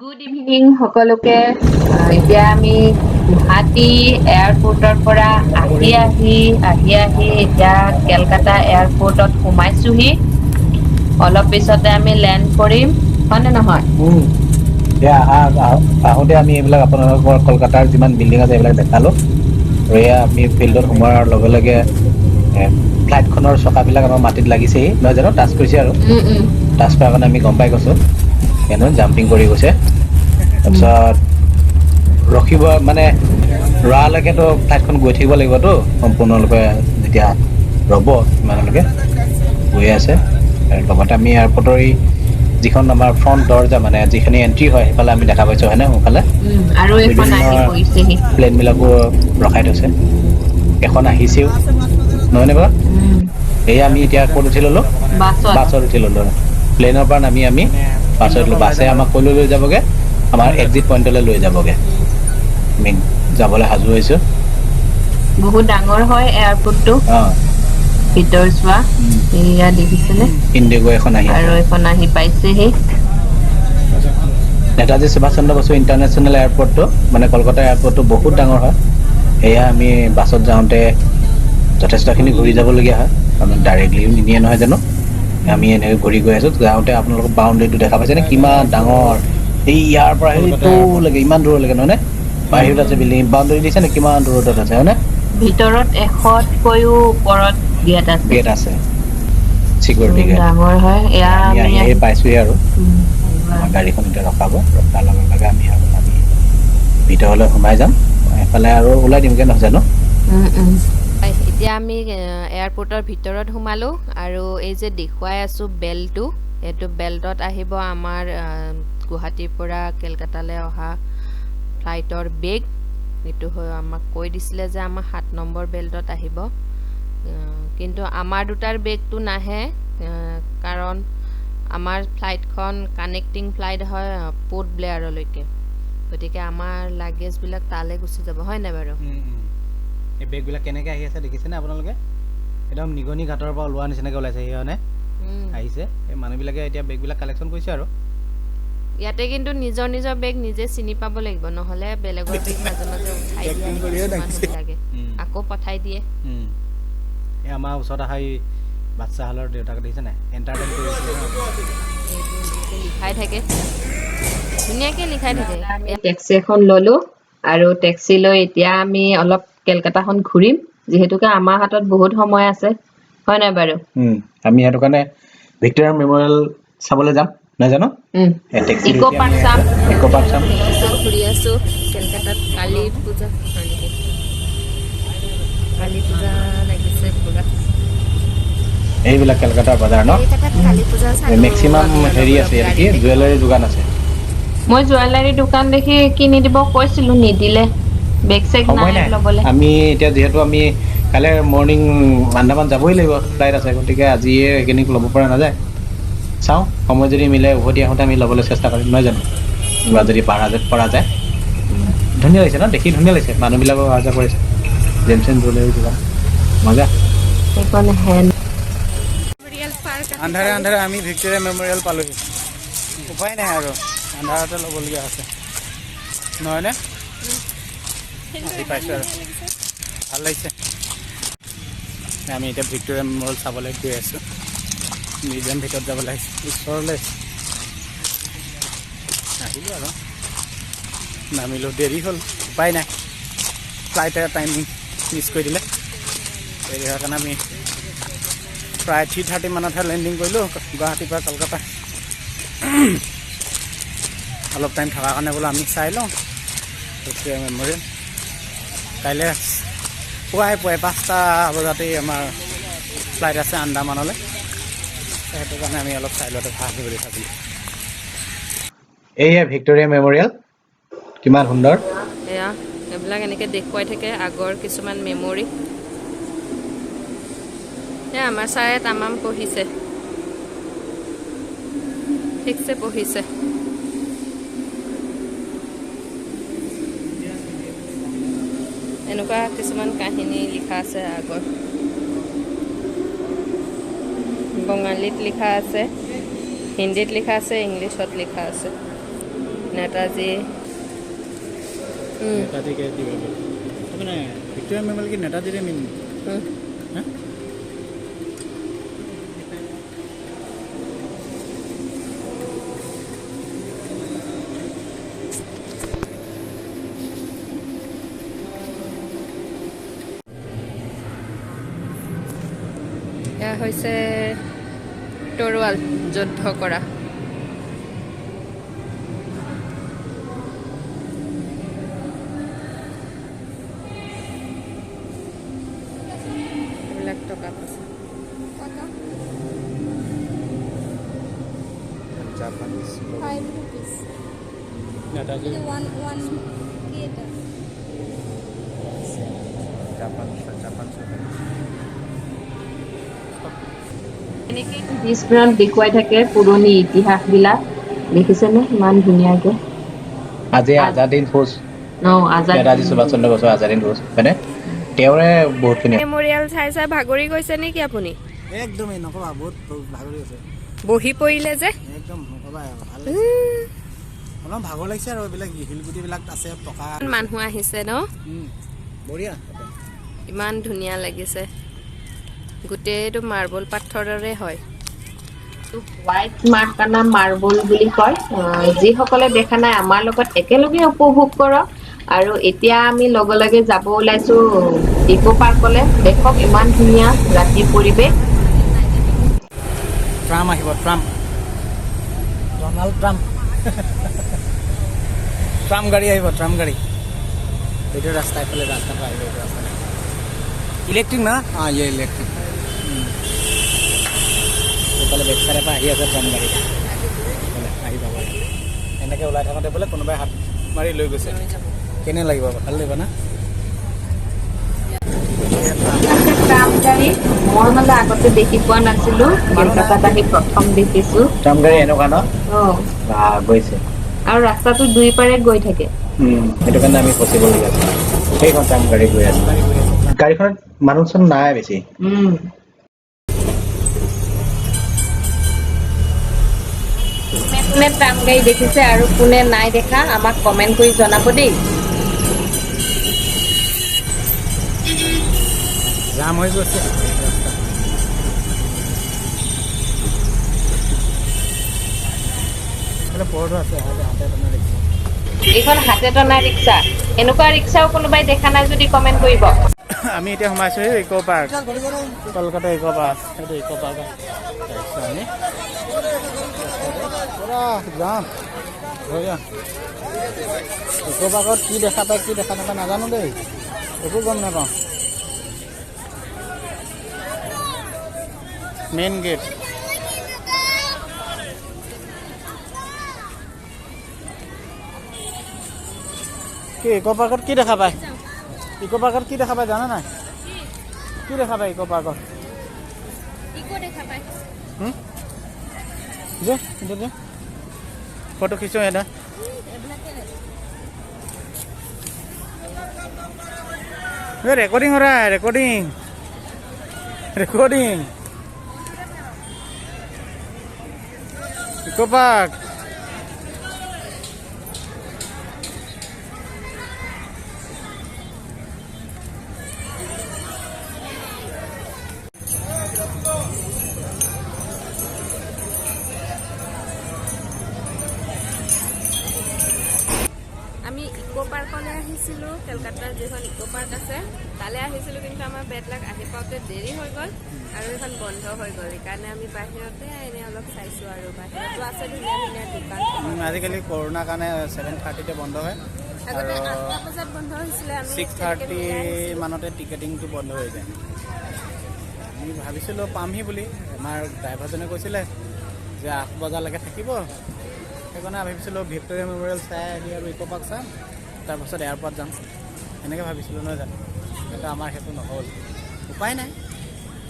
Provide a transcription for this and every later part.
Good evening সকলোকে এতিয়া আমি গুৱাহাটী এয়াৰপোৰ্টৰ পৰা আহি এতিয়া কেলকাতা এয়াৰপোৰ্টত সোমাইছোহি অলপ পিছতে আমি লেণ্ড কৰিম হয়নে নহয় আহোঁতে আমি এইবিলাক আপোনালোকৰ কলকাতাৰ যিমান বিল্ডিং আছে এইবিলাক দেখালো আৰু এয়া আমি ফিল্ডত সোমোৱাৰ লগে লগে ফ্লাইটখনৰ চকাবিলাক আমাৰ মাটিত লাগিছেহি নহয় জানো টাচ কৰিছে আৰু টাচ কৰাৰ কাৰণে আমি গম পাই গৈছোঁ এনো জাম্পিং কৰি গৈছে তাৰপিছত ৰখিব মানে ৰোৱালৈকেতো ফ্লাইটখন গৈ থাকিব লাগিবতো সম্পূৰ্ণৰূপে যেতিয়া ৰ'ব সিমানলৈকে গৈ আছে আৰু লগতে আমি এয়াৰপৰ্টৰ যিখন আমাৰ ফ্ৰণ্ট দৰজা মানে যিখিনি এণ্ট্ৰি হয় সেইফালে আমি দেখা পাইছোঁ হয়নে সোঁফালে আৰু এখন বিভিন্ন আহি পৰিছেহি প্লেনবিলাকো ৰখাই থৈছে এখন আহিছেও নহয়নে বাৰু সেয়া আমি এতিয়া ক'ত উঠি ল'লোঁ বাছত উঠি ল'লোঁ প্লেনৰ পৰা নামি আমি বাছত উঠিলোঁ বাছে আমাক ক'লৈ লৈ যাবগৈ আমাৰ এক্সিট পইণ্টলৈ লৈ যাবগৈ আমি যাবলৈ সাজু হৈছোঁ বহুত ডাঙৰ হয় এয়াৰপোৰ্টটো ভিতৰ চোৱা এয়া দেখিছেনে ইণ্ডিগো এখন আহি আছে আৰু এখন আহি পাইছেহি নেতাজী সুভাষ চন্দ্ৰ বসু ইণ্টাৰনেশ্যনেল এয়াৰপৰ্টটো মানে কলকাতা এয়াৰপৰ্টটো বহুত ডাঙৰ হয় সেয়া আমি বাছত যাওঁতে যথেষ্টখিনি ঘূৰি যাবলগীয়া হয় আমি ডাইৰেক্টলি নিনিয়ে নহয় জানো আমি এনেকৈ ঘূৰি গৈ আছোঁ যাওঁতে আপোনালোকক বাউণ্ডেৰীটো দেখা পাইছেনে কিমান ডাঙৰ এই ইয়াৰ পৰা সেইটোলৈকে ইমান দূৰলৈকে নহয়নে বাহিৰত আছে বিল্ডিং বাউণ্ডেৰী দিছে নে কিমান দূৰত আছে হয়নে ভিতৰত 100তকৈও ওপৰত গেট আছে চিকিউৰিটি গেট ডাঙৰ হয় এয়া আমি আমি আহি পাইছোঁহি আৰু আমাৰ গাড়ীখন এতিয়া ৰখাব ৰখাৰ লগে লগে আমি আৰু নামি ভিতৰলৈ সোমাই যাম এইফালে আৰু ওলাই দিমগৈ নহয় জানো এতিয়া আমি এয়াৰপোৰ্টৰ ভিতৰত সোমালোঁ আৰু এই যে দেখুৱাই আছোঁ বেল্টটো এইটো বেল্টত আহিব আমাৰ গুৱাহাটীৰ পৰা কেলকাতালৈ অহা ফ্লাইটৰ বেগ এইটো আমাক কৈ দিছিলে যে আমাৰ 7 নম্বৰ বেল্টত আহিব কিন্তু আমাৰ দুটাৰ বেগটো নাহে কাৰণ আমাৰ ফ্লাইটখন কানেক্টিং ফ্লাইট হয় পোৰ্ট ব্লেয়াৰলৈকে গতিকে আমাৰ লাগেজবিলাক তালৈ গুচি যাব হয় নাই বাৰু এই বেগবিলাক কেনেকৈ আহি আছে দেখিছেনে আপোনালোকে একদম নিগনি ঘাটৰ পৰা ওলোৱা নিচিনাকৈ ওলাইছে সেইকাৰণে আহিছে এই মানুহবিলাকে এতিয়া বেগবিলাক কালেকশ্যন কৰিছে আৰু ইয়াতে কিন্তু নিজৰ নিজৰ বেগ নিজে চিনি পাব লাগিব নহ'লে বেলেগৰ বেগ মাজে মাজে উঠাই দিয়ে মানুহবিলাকে আকৌ পঠাই দিয়ে এই আমাৰ ওচৰত অহা এই বাচ্চাহালৰ দেউতাক দেখিছে নাই এণ্টাৰটেইন কৰিছে লিখাই থাকে ধুনীয়াকৈ লিখাই থাকে আমি টেক্সি এখন ল'লোঁ আৰু টেক্সি লৈ এতিয়া আমি অলপ কেলকাতাখন ঘূৰিম যিহেতুকে আমাৰ হাতত বহুত সময় আছে হয় নাই বাৰু আমি সেইটো কাৰণে ভিক্টোৰিয়া মেমৰিয়েল চাবলৈ যাম নহয় জানো ইকো পাৰ্ক চাম ঘূৰি আছোঁ কেলকাতাত কালী পূজা হয় নেকি কালী পূজা লাগিছে পূৰা এইবিলাক কেলকাতাৰ বজাৰ ন মেক্সিমাম হেৰি আছে ইয়াত কি জুৱেলাৰী দোকান আছে মই জুৱেলাৰী দোকান দেখি কিনি দিব কৈছিলোঁ নিদিলে বেগ চেগ সময় নাই ল'বলৈ আমি এতিয়া যিহেতু আমি কাইলৈ মৰ্ণিং আন্দামান যাবই লাগিব ফ্লাইট আছে গতিকে আজিয়ে সেইখিনি ল'ব পৰা নাযায় চাওঁ সময় যদি মিলে উভতি আহোঁতে আমি ল'বলৈ চেষ্টা কৰিম নহয় জানো কিবা যদি পৰা যায় ধুনীয়া লাগিছে ন দেখি ধুনীয়া লাগিছে মানুহবিলাকো অহা যোৱা কৰিছে জেমচেন জুৱেলাৰী কিবা মজা সেইখন হেণ্ড আন্ধাৰে আন্ধাৰে আমি ভিক্টোৰিয়া মেমৰিয়েল পালোহি উপায় নাই আৰু আন্ধাৰতে ল'বলগীয়া আছে নহয়নে আহি পাইছোঁ আৰু ভাল লাগিছে আমি এতিয়া ভিক্টোৰিয়া মেমৰিয়েল চাবলৈ গৈ আছোঁ মিউজিয়াম ভিতৰত যাব লাগিছে ওচৰলৈ আহিলোঁ আৰু নামিলোঁ দেৰি হ'ল উপায় নাই ফ্লাইটে টাইমিং মিছ কৰি দিলে দেৰি হোৱাৰ কাৰণে আমি প্ৰায় 3:30 মানতহে লেণ্ডিং কৰিলোঁ গুৱাহাটীৰ পৰা কলকাতা অলপ টাইম থকাৰ কাৰণে বোলো আমি চাই লওঁ ভিক্টোৰিয়া মেমৰিয়েল কাইলৈ পুৱাই 5টা বজাতেই আমাৰ ফ্লাইট আছে আন্দামানলৈ সেইটো কাৰণে আমি অলপ চাই লোৱাটো ভাল বুলি ভাবিলোঁ এইয়া ভিক্টোৰিয়া মেমৰিয়েল কিমান সুন্দৰ এয়া এইবিলাক এনেকৈ দেখুৱাই থাকে আগৰ কিছুমান মেমৰি আমাৰ ছাৰে তামাম পঢ়িছে ঠিকছে পঢ়িছে এনেকুৱা কিছুমান কাহিনী লিখা আছে আগৰ বঙালীত লিখা আছে হিন্দীত লিখা আছে ইংলিছত লিখা আছে নেতাজী নেতাজী কে দিব মানে ভিক্টোরিয়া মেমোরিয়াল কি নেতাজিৰে মেইন হা এয়া হৈছে তৰোৱাল যুদ্ধ কৰা এইবিলাক টকা পইচা Japanese 5 rupees. Netaji One theater. Japan পিছফালত দেখুৱাই থাকে পুৰণি ইতিহাসবিলাক দেখিছেনে ইমান ধুনীয়াকে আজি আজাদিন ফৌজ আজাদ নেতাজী সুভাষ চন্দ্ৰ বসুৰ আজাদিন ফৌজ হয়নে তেওঁৰে বহুতখিনি মেমৰিয়েল চাই ভাগৰি গৈছে নেকি আপুনি একদমেই নকবা বহুত ভাগৰি আছে বহি পৰিলে যে একদম নকবা ভাল অলপ ভাগৰ লাগিছে আৰু এইবিলাক শিলগুটিবিলাক আছে টকা মানুহ আহিছে ন বঢ়িয়া ইমান ধুনীয়া লাগিছে গোটেইটো মাৰ্বল পাথৰৰে হয় হোৱাইট মাৰ্কানা মাৰ্বল বুলি কয় যিসকলে দেখা নাই আমাৰ লগত একেলগে উপভোগ কৰক আৰু এতিয়া আমি লগে লগে যাব ওলাইছো ইকো পাৰ্কলৈ দেখক ইমান ধুনীয়া ৰাতিৰ পৰিৱেশ ট্ৰাম আহিব ট্ৰাম ডনাল্ড ট্ৰাম্প ট্ৰাম গাড়ী আহিব ট্ৰাম গাড়ী এইটো ৰাস্তা এইফালে ৰাস্তাটো আহিব এইটো ৰাস্তা ইলেক্ট্ৰিক না অঁ ইয়ে ইলেক্ট্ৰিক এইফালে বেকচাইডৰ পৰা আহি আছে ট্ৰাম গাড়ী আহি পাব এনেকৈ ওলাই থাকোঁতে বোলে কোনোবাই হাত মাৰি লৈ গৈছে কেনে লাগিব ভাল লাগিব না মই মানে আগতে দেখি পোৱা নাছিলো কলকাতাত আহি প্ৰথম দেখিছো ট্ৰাম গাড়ী এনেকুৱা ন গৈছে আৰু ৰাস্তাটো দুই পাৰে গৈ থাকে সেইটো কাৰণে আমি ফচিবলগীয়া আছে সেইখন ট্ৰাম গাড়ী গৈ আছে গাড়ীখনত মানুহ চোন নাই বেছি কোনে ট্ৰাম গাড়ী দেখিছে আৰু কোনে নাই দেখা আমাক কমেণ্ট কৰি জনাব দেই জাম হৈ গৈছে পৰটো আছে হাতে এইখন হাতে টনা ৰিক্সা এনেকুৱা ৰিক্সাও কোনোবাই দেখা নাই যদি কমেণ্ট কৰিব আমি এতিয়া সোমাইছো eco park Kolkata eco park এইটো ইকো পাৰ্ক আমি যাম ইকো পাৰ্কত কি দেখা পায় কি দেখা নাপায় নাজানো দেই একো গম নাপাওঁ মেইন গেট কি ইকো পাৰ্কত কি দেখা পায় ইকো পাৰ্কত কি দেখা পায় জানা নাই কি দেখা পায় ইকো পাৰ্কত যে ফটো খিচো এটা ৰেকৰ্ডিং हो रहा है रिकॉर्डिंग इको पार्क আমি ইকো পাৰ্কলৈ আহিছিলোঁ কলকাতাৰ যিখন ইকো পাৰ্ক আছে তালৈ আহিছিলোঁ কিন্তু আমাৰ বেড লাক আহি পাওঁতে দেৰি হৈ গ'ল আৰু এইখন বন্ধ হৈ গ'ল সেইকাৰণে আমি বাহিৰতে এনেই অলপ চাইছোঁ আৰু বাহিৰতো আছে ধুনীয়া ধুনীয়া দোকান আজিকালি কৰোণাৰ কাৰণে 7:30তে বন্ধ হয় আগতে 8টা বজাত বন্ধ হৈছিলে আমি 6:30 মানতে টিকেটিংটো বন্ধ হৈ যায় আমি ভাবিছিলোঁ পামহি বুলি আমাৰ ড্ৰাইভাৰজনে কৈছিলে যে 8 বজালৈকে থাকিব সেইকাৰণে ভাবিছিলোঁ ভিক্টোৰিয়া মেমৰিয়েল চাই আহি আৰু ইকো পাৰ্ক চাম তাৰপাছত এয়াৰপৰ্ট যাম এনেকৈ ভাবিছিলোঁ নহয় জানো কিন্তু আমাৰ সেইটো নহ'ল উপায় নাই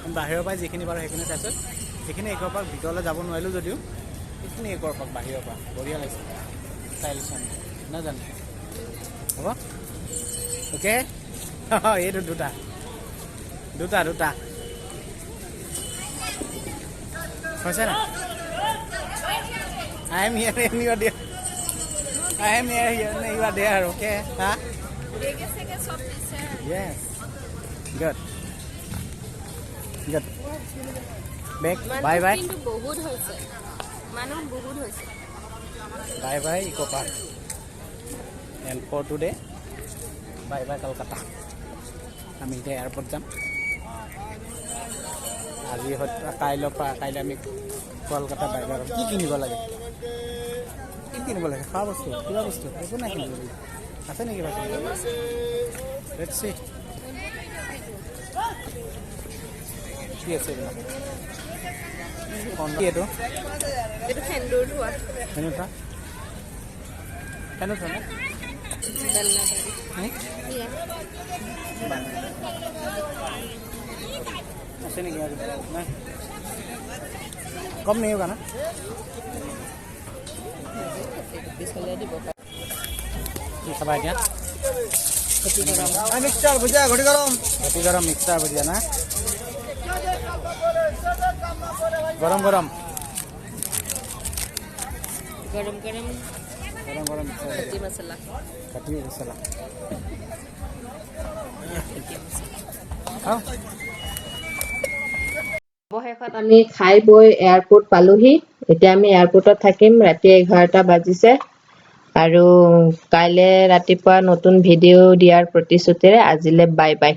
আমি বাহিৰৰ পৰাই যিখিনি পাৰোঁ সেইখিনি চাইছোঁ সেইখিনি ইকো পাৰ্ক ভিতৰলৈ যাব নোৱাৰিলোঁ যদিও সেইখিনি ইকো পাৰ্ক বাহিৰৰ পৰা বঢ়িয়া লাগিছে ষ্টাইলিছ নহয় জানো হ'ব অ'কে এইটো দুটা হৈছে না I am here in your dear. I am here. You are there. Okay. Huh? Yes. Good. Good. Back. Bye bye. কিন্তু বহুত হৈছে মানুহ বহুত হৈছে Bye bye Eco Park. And for today, bye bye Kolkata. আমি এতিয়া এয়াৰপৰ্ট যাম আজি কাইলৈ আমি কলকাতা বাই বাই কি কিনিব লাগে খোৱা বস্তু কিবা বস্তু একো নাই কিনিব লাগে আছে নেকি বাকী লেটছ সি কি আছে কি এইটো এইটো সেন্দুৰ ধোৱা কেনেকুৱা না আছে নেকি আৰু নাই কম নেই হোগা না কি খাবা এতিয়া মিক্সচাৰ ভুজিয়া ঘটি গৰম মিক্সচাৰ ভুজিয়া না গৰম গৰম কাটি মছলা অৱশেষত আমি খাই বৈ এয়াৰপোৰ্ট পালোহি এতিয়া আমি এয়াৰপোৰ্টত থাকিম ৰাতি 11টা বাজিছে আৰু কাইলৈ ৰাতিপুৱা নতুন ভিডিঅ' দিয়াৰ প্ৰতিশ্ৰুতিৰে আজিলৈ বাই বাই